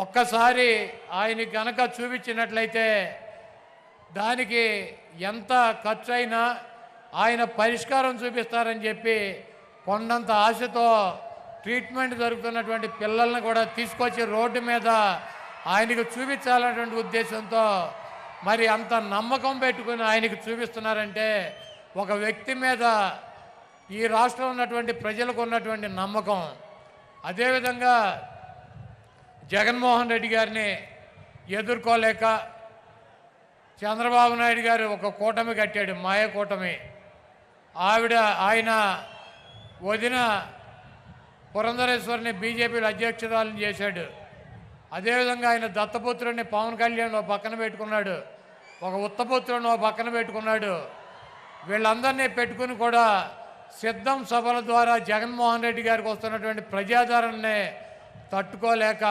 ఒక్కసారి ఆయన కనుక చూపించినట్లయితే దానికి ఎంత ఖర్చు అయినా ఆయన పరిష్కారం చూపిస్తారని చెప్పి కొండంత ఆశతో ట్రీట్మెంట్ జరుగుతున్నటువంటి పిల్లల్ని కూడా తీసుకొచ్చి రోడ్డు మీద ఆయనకు చూపించాలన్నటువంటి ఉద్దేశంతో మరి అంత నమ్మకం పెట్టుకుని ఆయనకు చూపిస్తున్నారంటే ఒక వ్యక్తి మీద ఈ రాష్ట్రంలో ఉన్నటువంటి ప్రజలకు ఉన్నటువంటి నమ్మకం. అదేవిధంగా జగన్మోహన్ రెడ్డి గారిని ఎదుర్కోలేక చంద్రబాబు నాయుడు గారు ఒక కూటమి కట్టాడు, మాయ కూటమి. ఆయన వదిన పురంధరేశ్వరిని బీజేపీలో అధ్యక్షురాలను చేశాడు. అదేవిధంగా ఆయన దత్తపుత్రుడిని పవన్ కళ్యాణ్ ఓ పక్కన పెట్టుకున్నాడు, ఒక ఉత్తపుత్రుడిని ఓ పక్కన పెట్టుకున్నాడు. వీళ్ళందరినీ పెట్టుకుని కూడా సిద్ధం సభల ద్వారా జగన్మోహన్ రెడ్డి గారికి వస్తున్నటువంటి ప్రజాదరణని తట్టుకోలేక